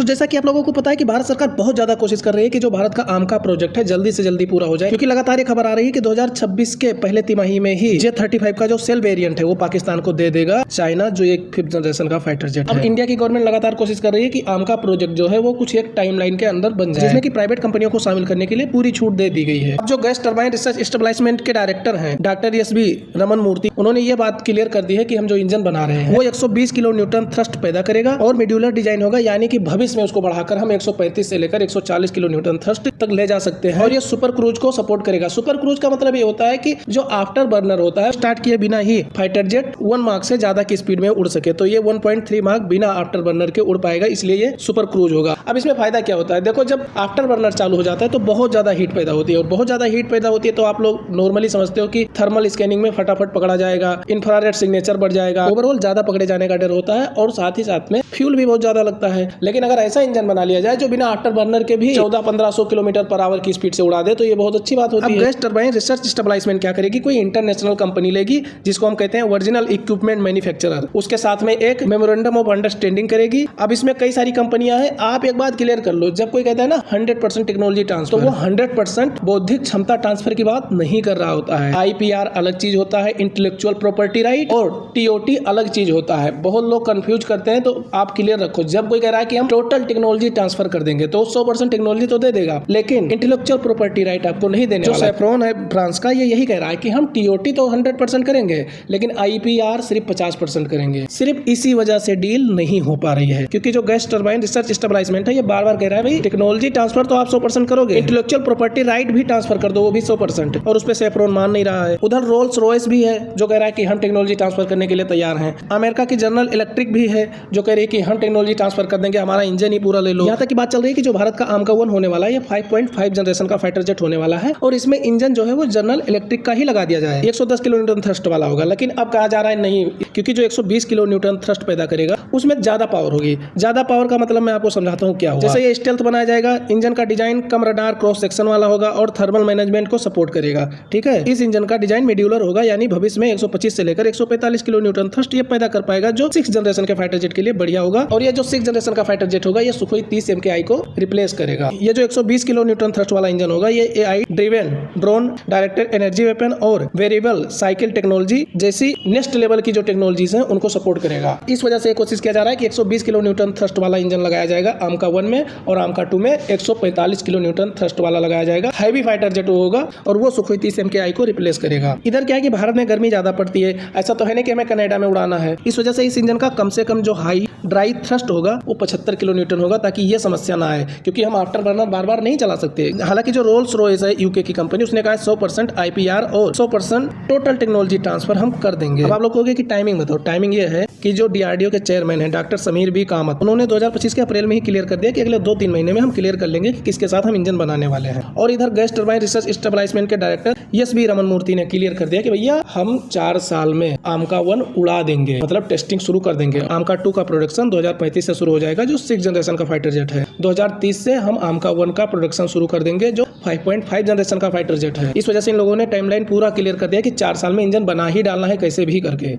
जैसा कि आप लोगों को पता है कि भारत सरकार बहुत ज्यादा कोशिश कर रही है कि जो भारत का आमका प्रोजेक्ट है जल्दी से जल्दी पूरा हो जाए, क्योंकि लगातार ये खबर आ रही है कि 2026 के पहले तिमाही में ही J-35 का जो सेल वेरिएंट है वो पाकिस्तान को दे देगा चाइना, जो एक 5th जनरेशन का फाइटर जेट है। अब इंडिया की गवर्नमेंट लगातार कोशिश कर रही है कि आमका प्रोजेक्ट जो है वो कुछ एक टाइमलाइन के अंदर बन जाए, जिसमें कि प्राइवेट कंपनियों को शामिल करने के लिए पूरी छूट दे दी गई है। अब जो गैस टरबाइन रिसर्च स्टेबलाइजमेंट के डायरेक्टर हैं डॉक्टर एस.बी. रमन मूर्ति, उन्होंने ये बात क्लियर कर दी है कि हम जो इंजन बना रहे हैं वो 120 किलो न्यूटन थ्रस्ट पैदा करेगा और मॉड्यूलर डिजाइन होगा, यानी कि भविष्य में उसको बढ़ाकर हम 135 से लेकर 140 किलो न्यूटन थ्रस्ट तक ले जा सकते हैं। और ये सुपर क्रूज को सपोर्ट करेगा। सुपर क्रूज का मतलब ये होता है कि जो आफ्टर बर्नर होता है, स्टार्ट किए बिना ही फाइटर जेट 1 मार्क से ज्यादा की स्पीड में उड़ सके, तो ये 1.3 मार्क बिना आफ्टर बर्नर के उड़ पाएगा, इसलिए ये सुपर क्रूज होगा। अब इसमें फायदा क्या होता है, देखो जब आफ्टर बर्नर चालू हो जाता है तो बहुत ज्यादा हीट पैदा होती है, और बहुत ज्यादा हीट पैदा होती है तो आप लोग नॉर्मली समझते हो कि थर्मल स्कैनिंग में फटाफट पकड़ा जाएगा, इंफ्रारेड सिग्नेचर बढ़ जाएगा, ओवरऑल ज्यादा पकड़े जाने का डर होता है, और साथ ही साथ में फ्यूल भी बहुत ज्यादा लगता है। लेकिन अगर ऐसा इंजन बना लिया जाए जो बिना आफ्टर बर्नर के भी 1400-1500 किलोमीटर पर आवर की स्पीड से उड़ा दे, तो ये बहुत अच्छी बात होती है। गैस टरबाइन रिसर्च स्टेबलाइजमेंट क्या करेगी, कोई इंटरनेशनल कंपनी लेगी जिसको हम कहते हैं ओरिजिनल इक्विपमेंट मैन्युफैक्चरर, उसके साथ में एक मेमोरेंडम ऑफ अंडरस्टैंडिंग करेगी। अब इसमें कई सारी कंपनियां हैं। आप एक बात क्लियर कर लो, जब कोई कहता है ना 100% टेक्नोलॉजी ट्रांसफर, तो वो 100% बौद्धिक क्षमता ट्रांसफर की बात नहीं कर रहा होता है। IPR अलग चीज होता है, इंटेलेक्चुअल प्रॉपर्टी राइट, और TOT अलग चीज होता है। बहुत लोग कंफ्यूज करते हैं, तो आप क्लियर रखो, जब कोई कह रहा है कि हम टोटल टेक्नोलॉजी ट्रांसफर कर देंगे तो 100% टेक्नोलॉजी तो दे देगा, लेकिन इंटेलेक्चुअल प्रॉपर्टी राइट आपको नहीं देने वाला। जो सैफ्रॉन है फ्रांस का, ये यही कह रहा है कि हम TOT तो 100% करेंगे, लेकिन IPR सिर्फ 50% करेंगे। सिर्फ इसी वजह से डील नहीं हो पा रही है, क्योंकि जो गैस टरबाइन रिसर्च स्टेबलाइजमेंट है ये बार बार कह रहा है भाई टेक्नोलॉजी ट्रांसफर तो आप 100% करोगे, इंटेलेक्चुअल प्रॉपर्टी राइट भी ट्रांसफर कर दो, वो भी 100%, और उस पर सैफ्रॉन मान नहीं रहा है। उधर रोल्स रॉयस भी है जो कह रहा है कि हम टेक्नोलॉजी ट्रांसफर करने के लिए तैयार हैं। अमेरिका की जनरल इलेक्ट्रिक भी है जो कह रही है कि हम टेक्नोलॉजी ट्रांसफर कर देंगे, हमारा इंजन ही पूरा ले लो। यहाँ तक की बात चल रही है कि जो भारत का आमका 1 होने वाला है ये 5.5 जनरेशन का फाइटर जेट होने वाला है, और इसमें इंजन जो है वो जनरल इलेक्ट्रिक का ही लगा दिया जाए, 110 किलो न्यूटन थ्रस्ट वाला होगा। लेकिन अब कहा जा रहा है नहीं, क्योंकि जो 120 किलो न्यूटन थ्रस्ट पैदा करेगा उसमें ज्यादा पावर होगी। ज्यादा पावर का मतलब मैं आपको समझाता हूँ क्या होगा। जैसे ये स्टेल्थ बनाया जाएगा, इंजन का डिजाइन कम रडार क्रॉस सेक्शन वाला होगा और थर्मल मैनेजमेंट को सपोर्ट करेगा, ठीक है। इस इंजन का डिजाइन मॉड्यूलर होगा, यानी भविष्य में 125 से लेकर 145 किलो न्यूटन थ्रस्ट ये पैदा कर पाएगा, जो 6th जनरेशन के फाइटर जेट के लिए बढ़िया होगा। और ये जो 6th जनरेशन का फाइटर जेट होगा ये सुखोई 30 MKI को रिप्लेस करेगा। ये जो 120 किलो न्यूटन थ्रस्ट वाला इंजन होगा ये AI driven drone, directed energy weapon और वेरिएबल साइकिल टेक्नोलॉजी जैसी नेक्स्ट लेवल की जो टेक्नोलॉजीज हैं उनको सपोर्ट करेगा। इस वजह से कोशिश किया जा रहा है कि 120 किलो न्यूटन थ्रस्ट वाला इंजन लगाया जाएगा आमका 1 में, और आमका 2 में 145 किलो न्यूटन थ्रस्ट वाला लगाया जाएगा। हैवी फाइटर जेट होगा और वो सुखोई 30 MKI को रिप्लेस करेगा। इधर क्या है कि भारत में गर्मी ज्यादा पड़ती है, ऐसा तो है नहीं कि हमें कनाडा में उड़ाना है। इस वजह से इस इंजन का कम से कम जो हाई ड्राई थ्रस्ट होगा वो 75 किलो न्यूटन होगा, ताकि ये समस्या ना आए, क्योंकि हम आफ्टर बर्नर बार बार नहीं चला सकते। हालांकि जो रोल्स रॉयस है UK की कंपनी, उसने कहा 100% IPR और 100% टोटल टेक्नोलॉजी ट्रांसफर हम कर देंगे। अब आप लोग कहोगे कि टाइमिंग बताओ। टाइमिंग ये है कि जो DRDO के चेयरमैन है डॉक्टर समीर बी कामत, उन्होंने 2025 के अप्रैल में ही क्लियर कर दिया कि अगले 2-3 महीने में हम क्लियर कर लेंगे कि किसके साथ हम इंजन बनाने वाले हैं। और इधर गैस टरबाइन रिसर्च स्टेबलाइजमेंट के डायरेक्टर एस.बी. रमन मूर्ति ने क्लियर कर दिया कि भैया हम 4 साल में आमका 1 उड़ा देंगे, मतलब टेस्टिंग शुरू कर देंगे। आमका 2 का प्रोडक्शन 2035 से शुरू हो जाएगा, जो 6th जनरेशन का फाइटर जेट है। 2030 से हम आमका 1 का प्रोडक्शन शुरू कर देंगे, जो 5.5 जनरेशन का फाइटर जेट है। इस वजह से इन लोगों ने टाइमलाइन पूरा क्लियर कर दिया कि 4 साल में इंजन बना ही डालना है कैसे भी करके।